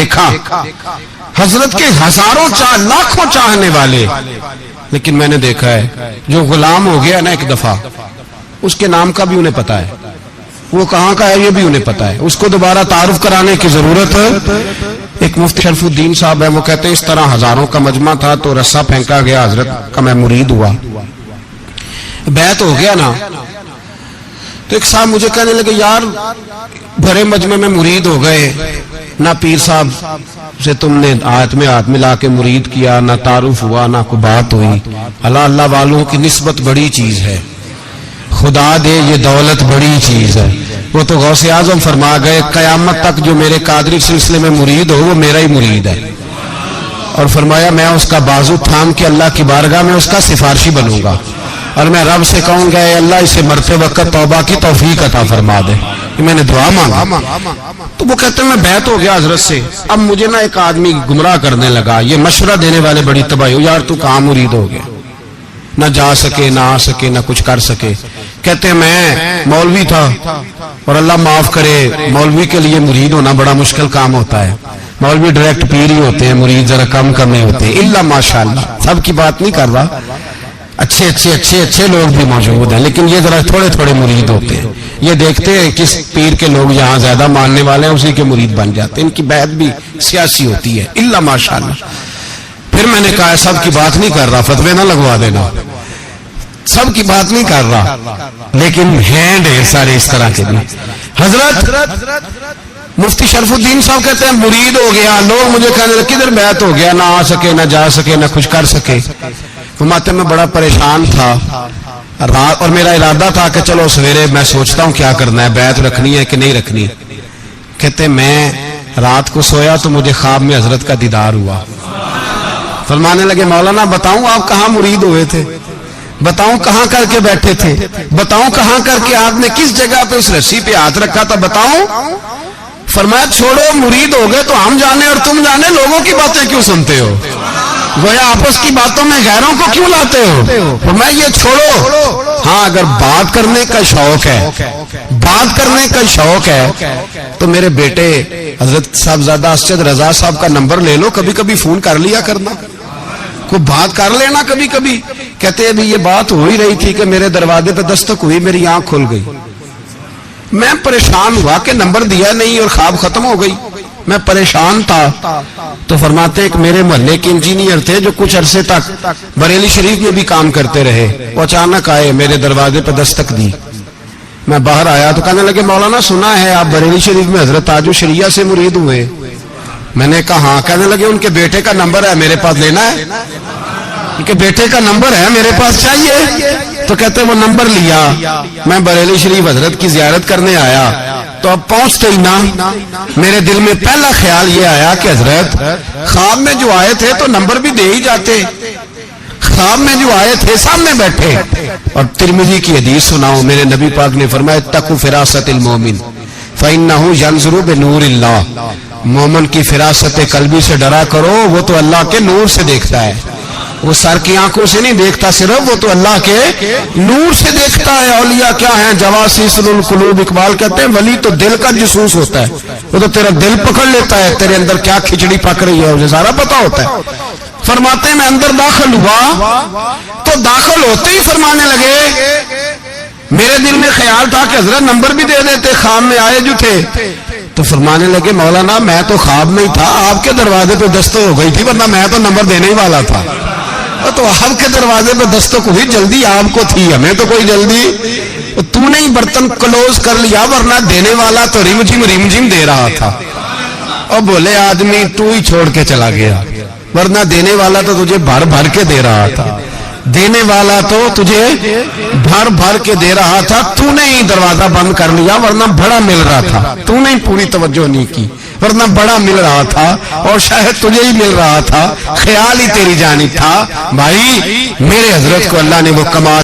دیکھا حضرت کے ہزاروں لاکھوں چاہنے والے، لیکن میں نے دیکھا ہے جو غلام ہو گیا نا ایک دفعہ، اس کے نام کا بھی انہیں پتا ہے، وہ کہاں کا ہے یہ بھی انہیں پتا ہے، اس کو دوبارہ تعارف کرانے کی ضرورت ہے۔ ایک مفتی شرف الدین صاحب ہے، وہ کہتے ہیں اس طرح ہزاروں کا مجمع تھا تو رسا پھینکا گیا، حضرت کا میں مرید ہوا، بیعت ہو گیا نا، تو ایک صاحب مجھے کہنے لگے یار بھرے مجمع میں مرید ہو گئے، نہ پیر صاحب سے تم نے ہاتھ میں ہاتھ ملا کے مرید کیا، نہ تعارف ہوا، نہ کوئی بات ہوئی۔ اللہ اللہ والوں کی نسبت بڑی چیز ہے، خدا دے یہ دولت بڑی چیز ہے۔ وہ تو غوث اعظم فرما گئے قیامت تک جو میرے قادری سلسلے میں مرید ہو وہ میرا ہی مرید ہے، اور فرمایا میں اس کا بازو تھام کے اللہ کی بارگاہ میں اس کا سفارشی بنوں گا، اور میں رب سے کہوں گا اے اللہ اسے مرتے وقت توبہ کی توفیق عطا فرما دے، کہ میں نے دعا مانگا۔ تو وہ کہتے ہیں میں بیعت ہو گیا حضرت سے، اب مجھے نا ایک آدمی گمراہ کرنے لگا، یہ مشورہ دینے والے بڑی تباہی ہو، یار تو کہاں مرید ہو گیا، نہ جا سکے نہ آ سکے نہ کچھ کر سکے۔ کہتے ہیں میں مولوی تھا، اور اللہ معاف کرے مولوی کے لیے مرید ہونا بڑا مشکل کام ہوتا ہے، مولوی ڈائریکٹ پیر ہی ہوتے ہیں، مرید ذرا کم کم ہی ہوتے ہیں، الا ماشاءاللہ، سب کی بات نہیں کر رہا، اچھے لوگ بھی موجود ہیں، لیکن یہ ذرا تھوڑے تھوڑے مرید ہوتے ہیں، یہ دیکھتے ہیں کس پیر کے لوگ یہاں زیادہ ماننے والے ہیں اسی کے مرید بن جاتے ہیں، ان کی بیعت بھی سیاسی ہوتی ہے، الا ماشاءاللہ۔ پھر میں نے کہا سب کی بات نہیں کر رہا، فتوے نہ لگوا دینا، سب کی بات نہیں کر رہا، لیکن ہیں ڈھیر سارے اس طرح کے بھی۔ حضرت مفتی شرف الدین صاحب کہتے ہیں مرید ہو گیا، لوگ مجھے کہنے لگے کدھر بیعت ہو گیا، نہ آ سکے نہ جا سکے نہ کچھ کر سکے۔ فرماتے میں بڑا پریشان تھا، اور میرا ارادہ تھا کہ چلو سویرے میں سوچتا ہوں کیا کرنا ہے، بیعت رکھنی ہے کہ نہیں رکھنی۔ کہتے میں رات کو سویا تو مجھے خواب میں حضرت کا دیدار ہوا، فرمانے لگے مولانا بتاؤں آپ کہاں مرید ہوئے تھے، بتاؤں کہاں کر کے بیٹھے تھے، بتاؤں کہاں کر کے آپ نے کس جگہ پہ اس رسی پہ ہاتھ رکھا تھا، بتاؤں۔ فرمایا چھوڑو مرید ہو گئے تو ہم جانے اور تم جانے، لوگوں کی باتیں کیوں سنتے ہو، گویا آپس کی باتوں میں غیروں کو کیوں لاتے ہو، فرمایا یہ چھوڑو۔ ہاں اگر بات کرنے کا شوق ہے، بات کرنے کا شوق ہے تو میرے بیٹے حضرت صاحبزادہ اسجد رضا صاحب کا نمبر لے لو، کبھی کبھی فون کر لیا کرنا، کوئی بات کر لینا کبھی کبھی۔ کہتے ہیں ابھی یہ بات ہو ہی رہی تھی کہ میرے دروازے پہ دستک ہوئی، میری آنکھ کھل گئی، میں پریشان ہوا کہ نمبر دیا نہیں اور خواب ختم ہو گئی، میں پریشان تھا۔ تو فرماتے ایک میرے محلے کے انجینئر تھے جو کچھ عرصے تک بریلی شریف میں بھی کام کرتے رہے، وہ اچانک آئے میرے دروازے پہ دستک دی، میں باہر آیا تو کہنے لگے مولانا سنا ہے آپ بریلی شریف میں حضرت تاج الشریعہ سے مرید ہوئے۔ میں نے کہا ہاں۔ کہنے لگے ان کے بیٹے کا نمبر ہے میرے پاس، لینا ہے، ان کے بیٹے کا نمبر ہے میرے پاس چاہیے۔ تو کہتے وہ نمبر لیا، میں بریلی شریف حضرت کی زیارت کرنے آیا، تو اب پہنچتے ہی نا میرے دل میں پہلا خیال یہ آیا کہ حضرت خواب میں جو آئے تھے تو نمبر بھی دے ہی جاتے، خواب میں جو آئے تھے سامنے بیٹھے۔ اور ترمذی کی حدیث سناؤ، میرے نبی پاک نے فرمایا اتقوا فراست المومن فإنہ ینظر بنور اللہ، مومن کی فراست قلبی سے ڈرا کرو، وہ تو اللہ کے نور سے دیکھتا ہے، وہ سر کی آنکھوں سے نہیں دیکھتا صرف، وہ تو اللہ کے نور سے دیکھتا ہے۔ اولیاء کیا ہیں؟ جواسیس القلوب، اقبال کہتے ہیں ولی تو دل کا جسوس ہوتا ہے، وہ تو تیرا دل پکڑ لیتا ہے، تیرے اندر کیا کھچڑی پک رہی ہے اسے سارا پتا ہوتا ہے۔ فرماتے میں اندر داخل ہوا تو داخل ہوتے ہی فرمانے لگے، میرے دل میں خیال تھا کہ حضرت نمبر بھی دے دیتے، خواب میں آئے جو تھے، تو فرمانے لگے مولانا میں تو خواب میں ہی تھا، آپ کے دروازے پہ دستک ہو گئی تھی، ورنہ میں تو نمبر دینے ہی والا تھا، تو آپ کے دروازے پہ دستک ہوئی، جلدی آپ کو تھی، ہمیں تو کوئی جلدی، تو نے ہی برتن کلوز کر لیا، ورنہ دینے والا تو رم جم دے رہا تھا۔ اور بولے آدمی تو ہی چھوڑ کے چلا گیا، ورنہ دینے والا تو تجھے بھر بھر کے دے رہا تھا، دینے والا تو تجھے بھر بھر کے دے رہا تھا، تو نے ہی دروازہ بند کر لیا، ورنہ بڑا مل رہا تھا، تو نے ہی پوری توجہ نہیں کی، ورنہ بڑا مل رہا تھا، اور شاید تجھے ہی مل رہا تھا، خیال ہی تیری جانب تھا۔ بھائی میرے حضرت کو اللہ نے وہ کمال